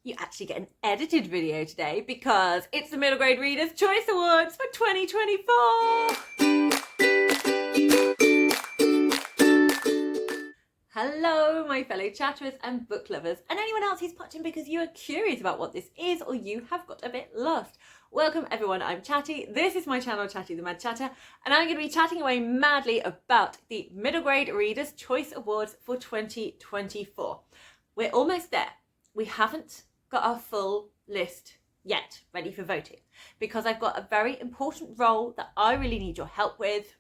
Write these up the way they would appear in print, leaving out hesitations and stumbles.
you actually get an edited video today because it's the Middlegrade Readers Choice Awards for 2024. Hello, my fellow chatterers and book lovers, and anyone else who's watching because you are curious about what this is or you have got a bit lost. Welcome everyone, I'm Chatty. This is my channel, Chatty the Mad Chatter, and I'm going to be chatting away madly about the Middlegrade Readers Choice Awards for 2024. We're almost there. We haven't got our full list yet ready for voting because I've got a very important role that I really need your help with.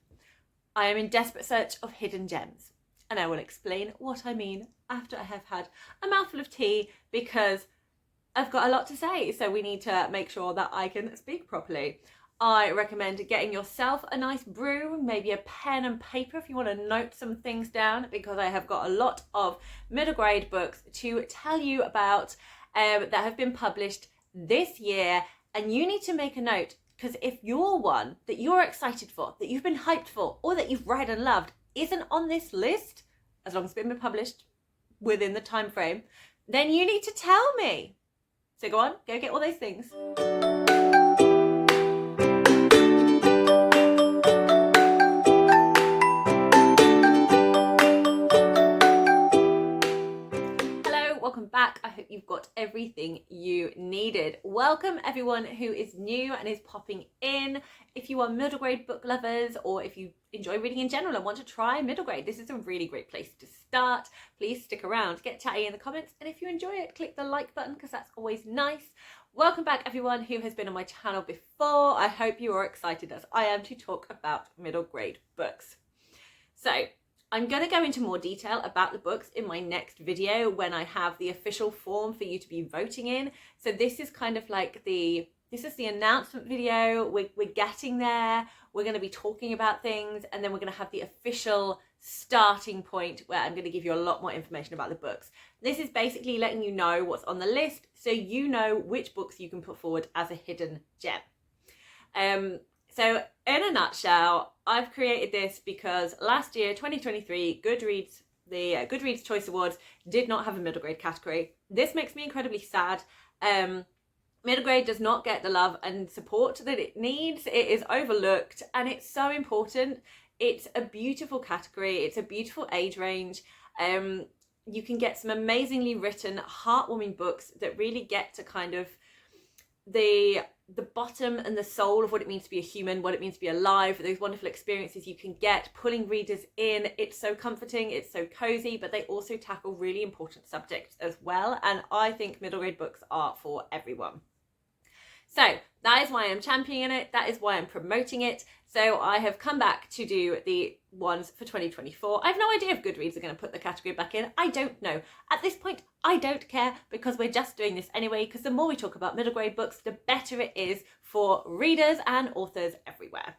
I am in desperate search of hidden gems, and I will explain what I mean after I have had a mouthful of tea because I've got a lot to say, so we need to make sure that I can speak properly. I recommend getting yourself a nice brew, maybe a pen and paper if you want to note some things down, because I have got a lot of middle grade books to tell you about that have been published this year, and you need to make a note, because if your one that you're excited for, that you've been hyped for, or that you've read and loved isn't on this list, as long as it's been published within the time frame, then you need to tell me. So go on, go get all those things. Welcome back. I hope you've got everything you needed. Welcome everyone who is new and is popping in. If you are middle grade book lovers, or if you enjoy reading in general and want to try middle grade, this is a really great place to start. Please stick around, get chatty in the comments, and if you enjoy it, click the like button because that's always nice. Welcome back everyone who has been on my channel before. I hope you are excited as I am to talk about middle grade books. So I'm going to go into more detail about the books in my next video when I have the official form for you to be voting in. So this is kind of like this is the announcement video. We're getting there. We're going to be talking about things, and then we're going to have the official starting point where I'm going to give you a lot more information about the books. This is basically letting you know what's on the list so you know which books you can put forward as a hidden gem. So in a nutshell, I've created this because last year, 2023, Goodreads, the Goodreads Choice Awards did not have a middle grade category. This makes me incredibly sad. Middle grade does not get the love and support that it needs. It is overlooked, and it's so important. It's a beautiful category. It's a beautiful age range. You can get some amazingly written, heartwarming books that really get to kind of the bottom and the soul of what it means to be a human, what it means to be alive, those wonderful experiences you can get, pulling readers in. It's so comforting, it's so cozy, but they also tackle really important subjects as well. And I think middle grade books are for everyone. So that is why I'm championing it. That is why I'm promoting it. So I have come back to do the ones for 2024. I have no idea if Goodreads are going to put the category back in. I don't know. At this point, I don't care because we're just doing this anyway, because the more we talk about middle grade books, the better it is for readers and authors everywhere.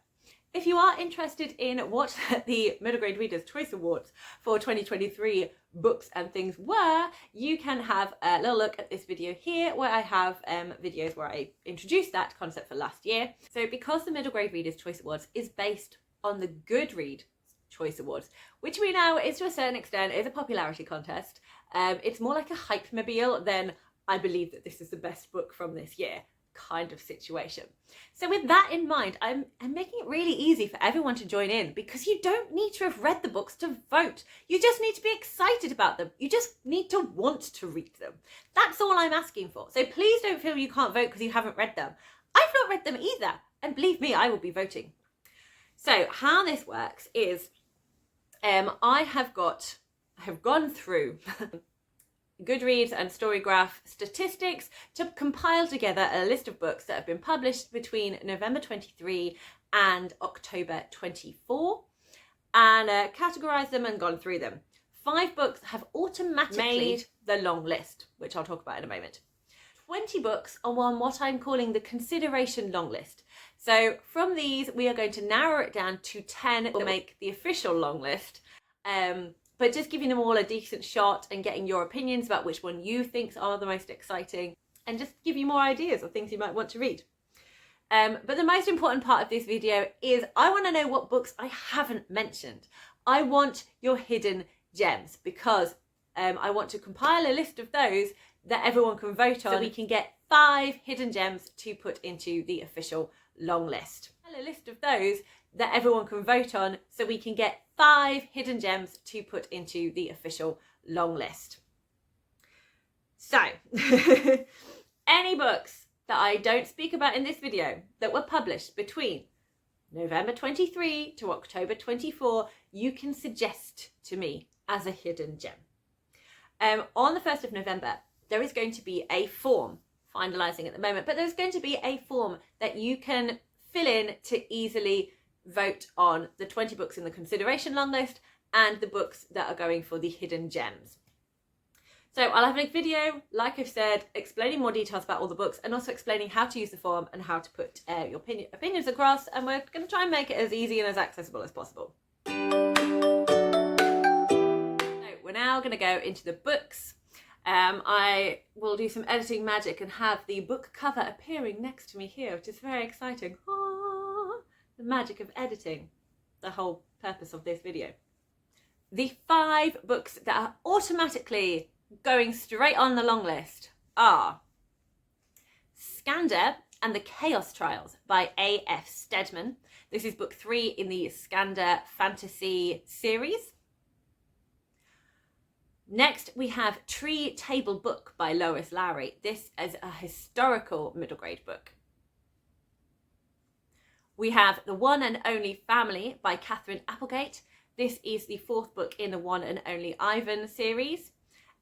If you are interested in what the Middle Grade Readers Choice Awards for 2023 books and things were, you can have a little look at this video here where I have videos where I introduced that concept for last year. So because the Middle Grade Readers Choice Awards is based on the Goodreads Choice Awards, which we know is to a certain extent is a popularity contest, it's more like a hype-mobile than I believe that this is the best book from this year kind of situation. So with that in mind, I'm making it really easy for everyone to join in, because you don't need to have read the books to vote. You just need to be excited about them. You just need to want to read them. That's all I'm asking for. So please don't feel you can't vote because you haven't read them. I've not read them either, and believe me, I will be voting. So how this works is I have gone through Goodreads and Storygraph statistics to compile together a list of books that have been published between November 23 and October 24, and categorised them and gone through them. 5 books have automatically made the long list, which I'll talk about in a moment. 20 books are on what I'm calling the consideration long list. So from these, we are going to narrow it down to 10 that will make the official long list. But just giving them all a decent shot and getting your opinions about which one you think are the most exciting, and just give you more ideas of things you might want to read. But the most important part of this video is I want to know what books I haven't mentioned. I want your hidden gems, because I want to compile a list of those that everyone can vote on, so we can get 5 hidden gems to put into the official long list. A list of those that everyone can vote on, so we can get 5 hidden gems to put into the official long list. So, any books that I don't speak about in this video that were published between November 23 to October 24, you can suggest to me as a hidden gem. On the 1st of November, there is going to be a form, finalising at the moment, but there's going to be a form that you can fill in to easily vote on the 20 books in the consideration long list and the books that are going for the hidden gems. So I'll have a video, like I've said, explaining more details about all the books and also explaining how to use the form and how to put your opinions across, and we're going to try and make it as easy and as accessible as possible. So we're now going to go into the books. I will do some editing magic and have the book cover appearing next to me here, which is very exciting. Ah, the magic of editing, the whole purpose of this video. The 5 books that are automatically going straight on the long list are Skander and the Chaos Trials by A.F. Steadman. This is book 3 in the Skanda fantasy series. Next, we have Tree Table Book by Lois Lowry. This is a historical middle grade book. We have The One and Only Family by Catherine Applegate. This is the 4th book in the One and Only Ivan series.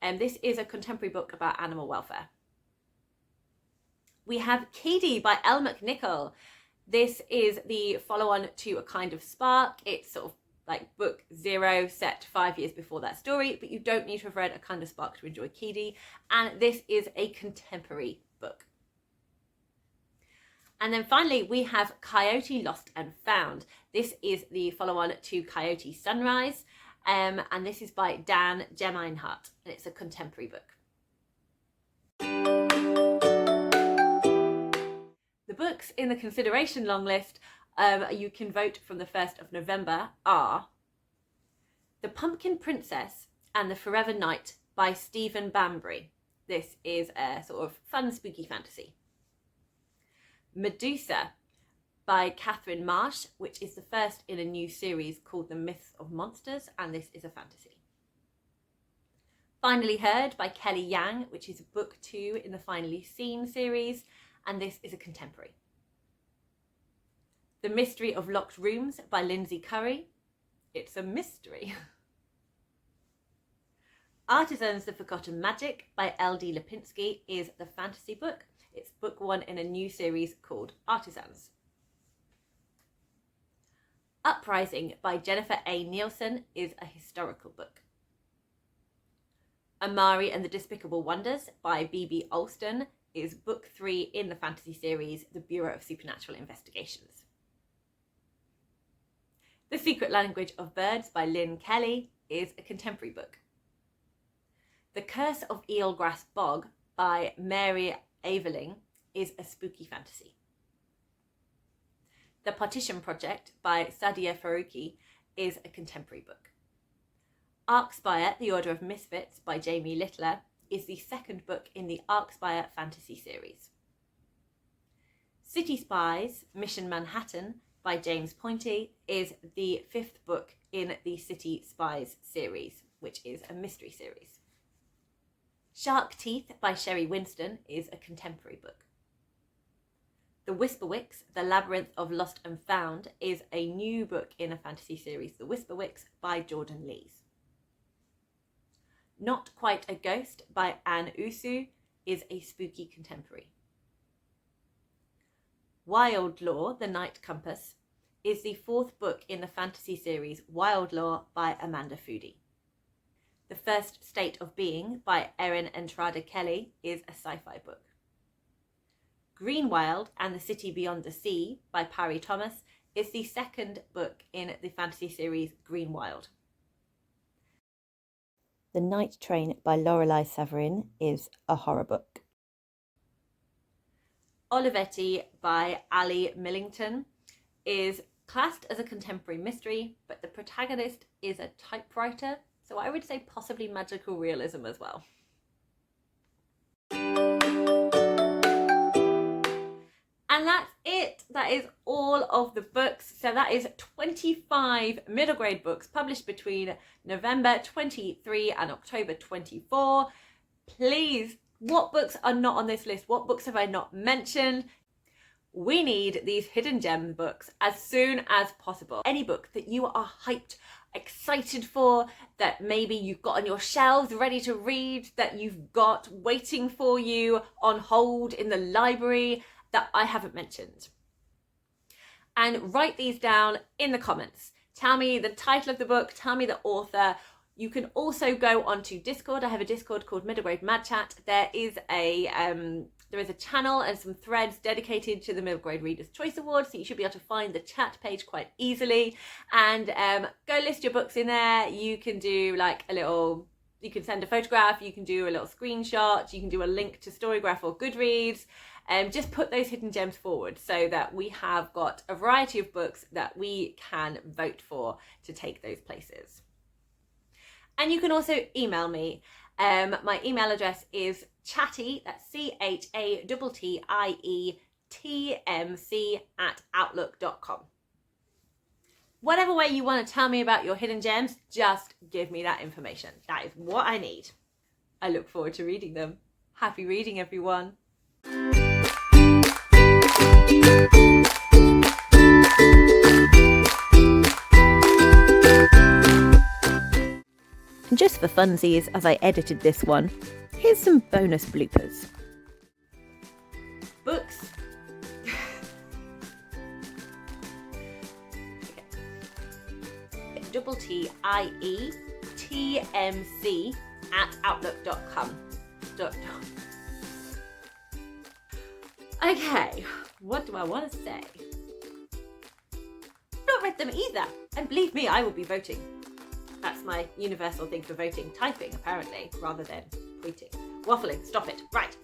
And this is a contemporary book about animal welfare. We have Keedy by Elle McNichol. This is the follow-on to A Kind of Spark. It's sort of like book 0 set 5 years before that story, but you don't need to have read A Kind of Spark to enjoy Keedy. And this is a contemporary book. And then finally, we have Coyote Lost and Found. This is the follow-on to Coyote Sunrise. And this is by Dan Gemeinhardt, and it's a contemporary book. The books in the consideration long list you can vote from the 1st of November are The Pumpkin Princess and the Forever Knight by Stephen Bambury. This is a sort of fun, spooky fantasy. Medusa by Catherine Marsh, which is the first in a new series called The Myths of Monsters, and this is a fantasy. Finally Heard by Kelly Yang, which is book 2 in the Finally Seen series, and this is a contemporary. The Mystery of Locked Rooms by Lindsay Curry. It's a mystery. Artisans: The Forgotten Magic by L.D. Lipinski is the fantasy book. It's book 1 in a new series called Artisans. Uprising by Jennifer A. Nielsen is a historical book. Amari and the Despicable Wonders by B.B. Alston is book 3 in the fantasy series The Bureau of Supernatural Investigations. The Secret Language of Birds by Lynn Kelly is a contemporary book. The Curse of Eelgrass Bog by Mary Aveling is a spooky fantasy. The Partition Project by Sadia Faruqi is a contemporary book. Arkspire: The Order of Misfits by Jamie Littler is the 2nd book in the Arkspire fantasy series. City Spies: Mission Manhattan by James Pointy is the 5th book in the City Spies series, which is a mystery series. Shark Teeth by Sherry Winston is a contemporary book. The Whisperwicks: The Labyrinth of Lost and Found is a new book in a fantasy series, The Whisperwicks by Jordan Lees. Not Quite a Ghost by Anne Usu is a spooky contemporary. Wild Law: The Night Compass is the 4th book in the fantasy series Wild Law by Amanda Foody. The First State of Being by Erin Entrada Kelly is a sci-fi book. Greenwild and the City Beyond the Sea by Parry Thomas is the 2nd book in the fantasy series Greenwild. The Night Train by Lorelei Saverin is a horror book. Olivetti by Ali Millington is classed as a contemporary mystery, but the protagonist is a typewriter, so I would say possibly magical realism as well. And that's it. That is all of the books. So that is 25 middle grade books published between November 23 and October 24. Please, what books are not on this list? What books have I not mentioned? We need these hidden gem books as soon as possible. Any book that you are hyped, excited for, that maybe you've got on your shelves ready to read, that you've got waiting for you on hold in the library, that I haven't mentioned. And write these down in the comments. Tell me the title of the book, tell me the author. You can also go onto Discord. I have a Discord called Middlegrade Mad Chat. There is a channel and some threads dedicated to the Middlegrade Readers Choice Award, so you should be able to find the chat page quite easily. And go list your books in there. You can do like you can send a photograph, you can do a little screenshot, you can do a link to Storygraph or Goodreads. Just put those hidden gems forward so that we have got a variety of books that we can vote for to take those places. And you can also email me. My email address is chatty, that's chattietmc@outlook.com. Whatever way you want to tell me about your hidden gems, just give me that information. That is what I need. I look forward to reading them. Happy reading, everyone. And just for funsies, as I edited this one, here's some bonus bloopers. Books. TTIETMC@outlook.com. Okay, what do I want to say? Not read them either, and believe me, I will be voting. That's my universal thing for voting. Typing, apparently, rather than tweeting. Waffling, stop it. Right.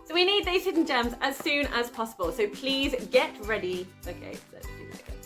So we need these hidden gems as soon as possible. So please get ready. Okay, let's do that again.